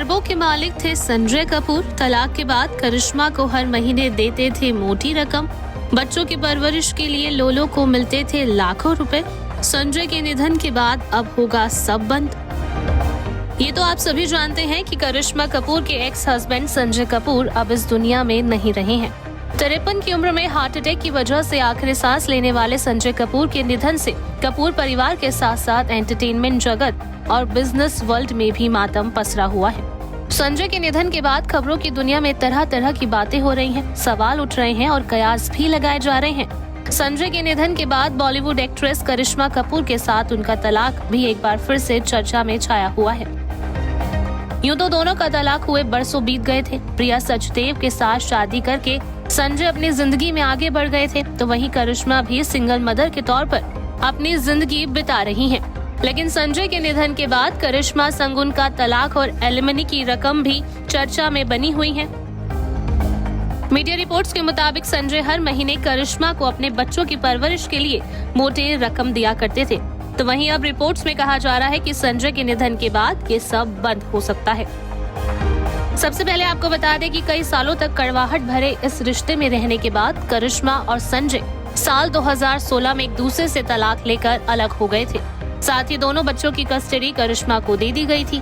अरबों के मालिक थे संजय कपूर। तलाक के बाद करिश्मा को हर महीने देते थे मोटी रकम। बच्चों की परवरिश के लिए लोलो को मिलते थे लाखों रुपए। संजय के निधन के बाद अब होगा सब बंद। ये तो आप सभी जानते हैं कि करिश्मा कपूर के एक्स हस्बैंड संजय कपूर अब इस दुनिया में नहीं रहे हैं। 53 की उम्र में हार्ट अटैक की वजह से आखिरी सांस लेने वाले संजय कपूर के निधन से कपूर परिवार के साथ साथ एंटरटेनमेंट जगत और बिजनेस वर्ल्ड में भी मातम पसरा हुआ है। संजय के निधन के बाद खबरों की दुनिया में तरह तरह की बातें हो रही हैं, सवाल उठ रहे हैं और कयास भी लगाए जा रहे हैं। संजय के निधन के बाद बॉलीवुड एक्ट्रेस करिश्मा कपूर के साथ उनका तलाक भी एक बार फिर से चर्चा में छाया हुआ है। यूं तो दोनों का तलाक हुए बरसों बीत गए थे। प्रिया सचदेव के साथ शादी करके संजय अपनी जिंदगी में आगे बढ़ गए थे, तो वहीं करिश्मा भी सिंगल मदर के तौर पर अपनी जिंदगी बिता रही हैं। लेकिन संजय के निधन के बाद करिश्मा संग उनका तलाक और एलिमनी की रकम भी चर्चा में बनी हुई है। मीडिया रिपोर्ट्स के मुताबिक संजय हर महीने करिश्मा को अपने बच्चों की परवरिश के लिए मोटी रकम दिया करते थे। तो वहीं अब रिपोर्ट्स में कहा जा रहा है कि संजय के निधन के बाद ये सब बंद हो सकता है। सबसे पहले आपको बता दें कि कई सालों तक कड़वाहट भरे इस रिश्ते में रहने के बाद करिश्मा और संजय साल 2016 में एक दूसरे से तलाक लेकर अलग हो गए थे। साथ ही दोनों बच्चों की कस्टडी करिश्मा को दे दी गई थी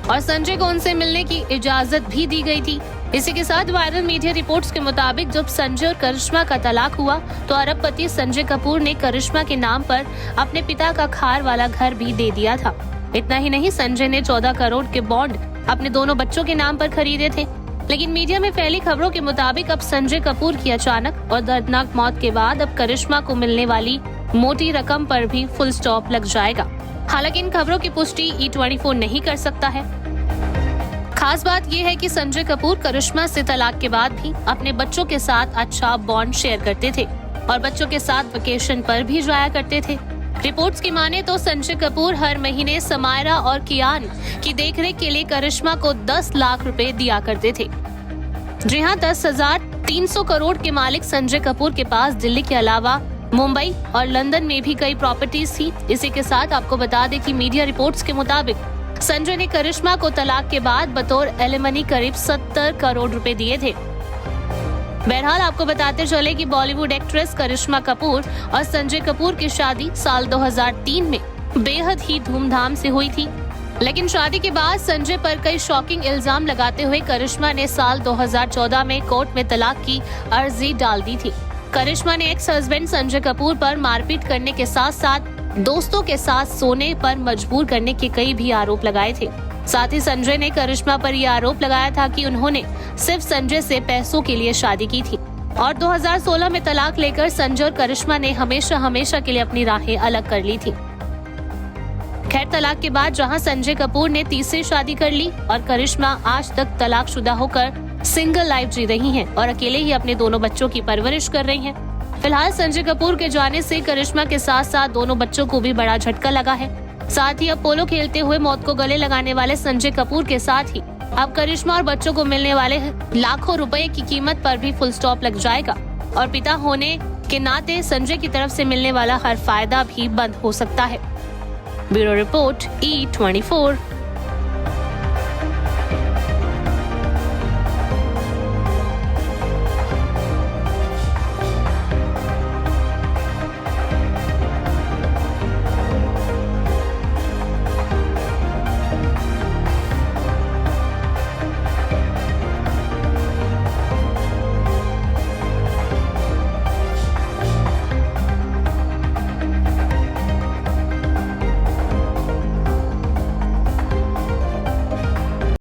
और संजय को उनसे मिलने की इजाजत भी दी गई थी। इसी के साथ वायरल मीडिया रिपोर्ट्स के मुताबिक जब संजय और करिश्मा का तलाक हुआ तो अरबपति संजय कपूर ने करिश्मा के नाम पर अपने पिता का खार वाला घर भी दे दिया था। इतना ही नहीं, संजय ने 14 करोड़ के बॉन्ड अपने दोनों बच्चों के नाम पर खरीदे थे। लेकिन मीडिया में फैली खबरों के मुताबिक अब संजय कपूर की अचानक और दर्दनाक मौत के बाद अब करिश्मा को मिलने वाली मोटी रकम पर भी फुल स्टॉप लग जाएगा। हालांकि इन खबरों की पुष्टि E24 नहीं कर सकता है। खास बात यह है कि संजय कपूर करिश्मा से तलाक के बाद भी अपने बच्चों के साथ अच्छा बॉन्ड शेयर करते थे और बच्चों के साथ वेकेशन पर भी जाया करते थे। रिपोर्ट्स की माने तो संजय कपूर हर महीने समायरा और कियान की देखरेख के लिए करिश्मा को 10 लाख रुपए दिया करते थे। जी हाँ, 10,300 करोड़ के मालिक संजय कपूर के पास दिल्ली के अलावा मुंबई और लंदन में भी कई प्रॉपर्टीज थी। इसी के साथ आपको बता दें कि मीडिया रिपोर्ट्स के मुताबिक संजय ने करिश्मा को तलाक के बाद बतौर एलिमनी करीब 70 करोड़ रुपए दिए थे। बहरहाल आपको बताते चले कि बॉलीवुड एक्ट्रेस करिश्मा कपूर और संजय कपूर की शादी साल 2003 में बेहद ही धूमधाम से हुई थी। लेकिन शादी के बाद संजय पर कई शॉकिंग इल्जाम लगाते हुए करिश्मा ने साल 2014 में कोर्ट में तलाक की अर्जी डाल दी थी। करिश्मा ने एक्स हस्बैंड संजय कपूर पर मारपीट करने के साथ साथ दोस्तों के साथ सोने पर मजबूर करने के कई भी आरोप लगाए थे। साथ ही संजय ने करिश्मा पर यह आरोप लगाया था कि उन्होंने सिर्फ संजय से पैसों के लिए शादी की थी और 2016 में तलाक लेकर संजय और करिश्मा ने हमेशा हमेशा के लिए अपनी राहें अलग कर ली थी। खैर, तलाक के बाद जहां संजय कपूर ने तीसरी शादी कर ली और करिश्मा आज तक तलाकशुदा होकर सिंगल लाइफ जी रही हैं और अकेले ही अपने दोनों बच्चों की परवरिश कर रही हैं। फिलहाल संजय कपूर के जाने से करिश्मा के साथ साथ दोनों बच्चों को भी बड़ा झटका लगा है। साथ ही अब पोलो खेलते हुए मौत को गले लगाने वाले संजय कपूर के साथ ही अब करिश्मा और बच्चों को मिलने वाले लाखों रुपए की कीमत पर भी फुल स्टॉप लग जाएगा और पिता होने के नाते संजय की तरफ से मिलने वाला हर फायदा भी बंद हो सकता है। Bureau report E24।